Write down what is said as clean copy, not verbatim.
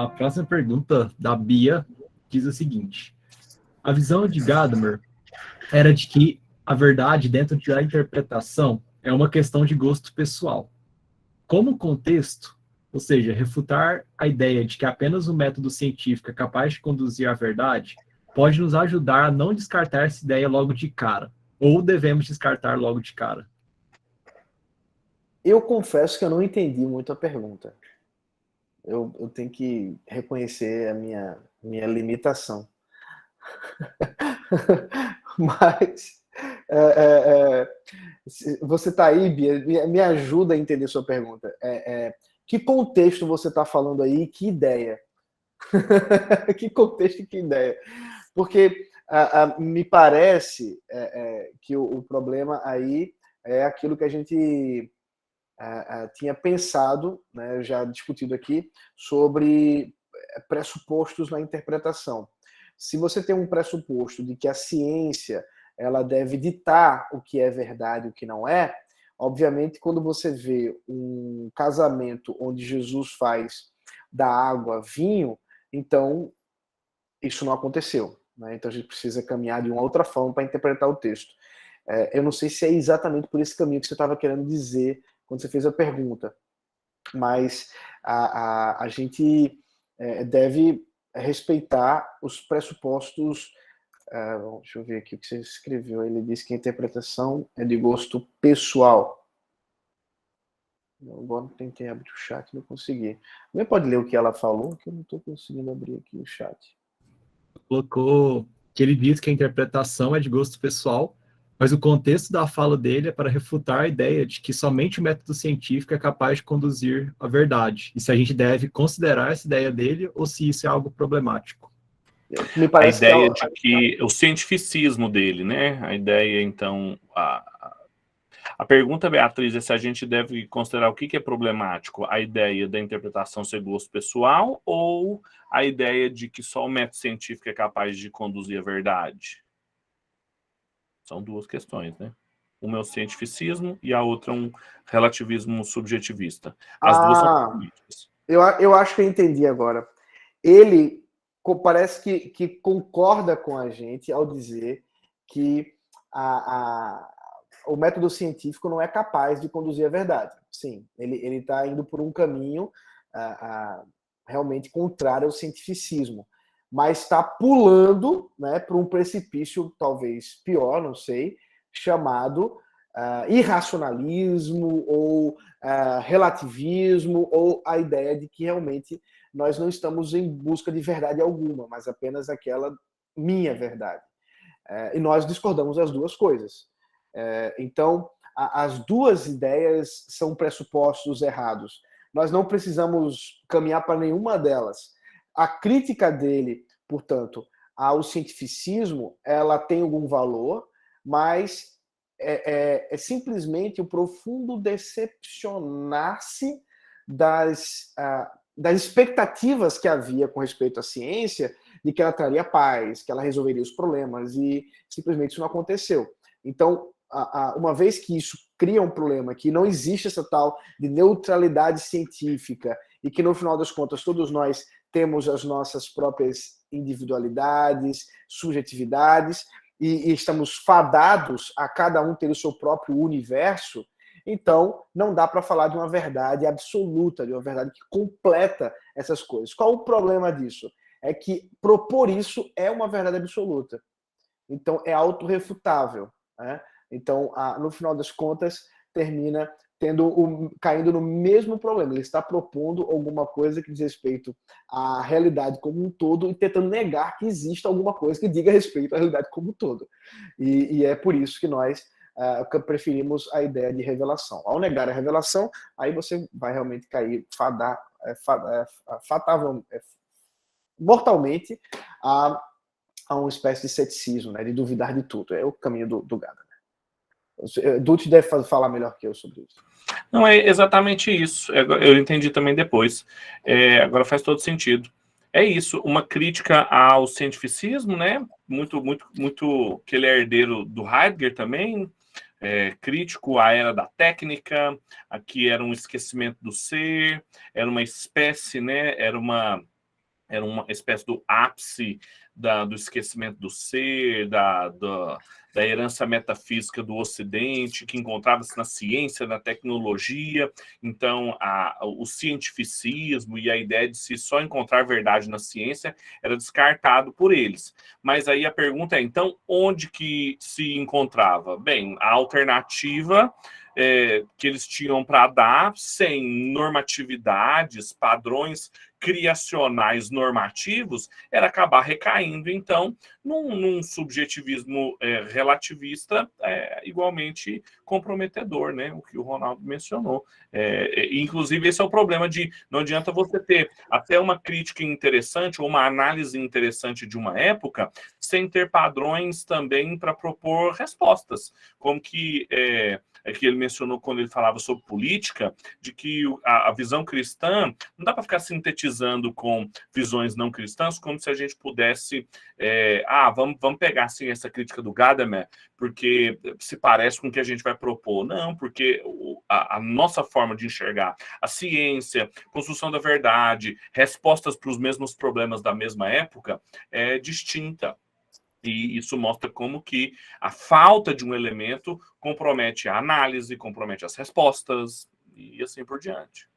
A próxima pergunta da Bia diz o seguinte: a visão de Gadamer era de que a verdade dentro da interpretação é uma questão de gosto pessoal. Como contexto, ou seja, refutar a ideia de que apenas o método científico é capaz de conduzir à verdade, pode nos ajudar a não descartar essa ideia logo de cara, ou devemos descartar logo de cara? Eu confesso que eu não entendi muito a pergunta. Eu tenho que reconhecer a minha limitação. Mas você está aí, Bia, me ajuda a entender sua pergunta. Que contexto você está falando aí? Que ideia? Que contexto e que ideia? Porque me parece que o problema aí é aquilo que a gente tinha pensado, né, já discutido aqui, sobre pressupostos na interpretação. Se você tem um pressuposto de que a ciência ela deve ditar o que é verdade e o que não é, obviamente, quando você vê um casamento onde Jesus faz da água vinho, então isso não aconteceu. Né? Então a gente precisa caminhar de uma outra forma para interpretar o texto. Eu não sei se é exatamente por esse caminho que você estava querendo dizer quando você fez a pergunta, mas a gente deve respeitar os pressupostos. Deixa eu ver aqui o que você escreveu. Ele disse que a interpretação é de gosto pessoal. Agora tentei abrir o chat, não consegui. Você pode ler o que ela falou, que eu não estou conseguindo abrir aqui o chat. Colocou que ele diz que a interpretação é de gosto pessoal, mas o contexto da fala dele é para refutar a ideia de que somente o método científico é capaz de conduzir à verdade, e se a gente deve considerar essa ideia dele ou se isso é algo problemático. Me parece a ideia de que o cientificismo dele, né? A ideia, então, a pergunta, Beatriz, é se a gente deve considerar o que é problemático, a ideia da interpretação ser gosto pessoal ou a ideia de que só o método científico é capaz de conduzir a verdade? São duas questões, né? Uma é o cientificismo e a outra um relativismo subjetivista. As duas são políticas. Eu acho que eu entendi agora. Ele parece que concorda com a gente ao dizer que o método científico não é capaz de conduzir a verdade. Sim, ele está indo por um caminho realmente contrário ao cientificismo, mas está pulando, né, para um precipício talvez pior, não sei, chamado irracionalismo ou relativismo, ou a ideia de que realmente nós não estamos em busca de verdade alguma, mas apenas aquela minha verdade. E nós discordamos das duas coisas. Então, as duas ideias são pressupostos errados. Nós não precisamos caminhar para nenhuma delas. A crítica dele, portanto, ao cientificismo, ela tem algum valor, mas é simplesmente o profundo decepcionar-se das expectativas que havia com respeito à ciência, de que ela traria paz, que ela resolveria os problemas, e simplesmente isso não aconteceu. Então, uma vez que isso cria um problema, que não existe essa tal de neutralidade científica, e que no final das contas todos nós temos as nossas próprias individualidades, subjetividades, e estamos fadados a cada um ter o seu próprio universo, então não dá para falar de uma verdade absoluta, de uma verdade que completa essas coisas. Qual o problema disso? É que propor isso é uma verdade absoluta. Então é autorrefutável, né? Então, no final das contas, termina caindo no mesmo problema. Ele está propondo alguma coisa que diz respeito à realidade como um todo e tentando negar que exista alguma coisa que diga respeito à realidade como um todo. E é por isso que nós preferimos a ideia de revelação. Ao negar a revelação, aí você vai realmente cair mortalmente a uma espécie de ceticismo, né, de duvidar de tudo. É o caminho do Gadamer. Dutch deve falar melhor que eu sobre isso. Não, é exatamente isso. Eu entendi também depois. Agora faz todo sentido. É isso, uma crítica ao cientificismo, né? Muito que ele é herdeiro do Heidegger também, crítico à era da técnica, aqui era um esquecimento do ser, era uma espécie, né? Era uma era uma espécie do ápice do esquecimento do ser, da herança metafísica do Ocidente, que encontrava-se na ciência, na tecnologia. Então, o cientificismo e a ideia de se só encontrar verdade na ciência era descartado por eles. Mas aí a pergunta é, então, onde que se encontrava? Bem, a alternativa que eles tinham para dar, sem normatividades, padrões criacionais normativos, era acabar recaindo, então, num subjetivismo relativista igualmente comprometedor, né? O que o Ronaldo mencionou. Inclusive, esse é o problema de não adianta você ter até uma crítica interessante ou uma análise interessante de uma época sem ter padrões também para propor respostas, como que ele mencionou quando ele falava sobre política, de que a visão cristã não dá para ficar sintetizando com visões não cristãs, como se a gente pudesse vamos pegar assim, essa crítica do Gadamer, porque se parece com o que a gente vai propor. Não, porque a nossa forma de enxergar a ciência, construção da verdade, respostas para os mesmos problemas da mesma época é distinta. E isso mostra como que a falta de um elemento compromete a análise, compromete as respostas e assim por diante.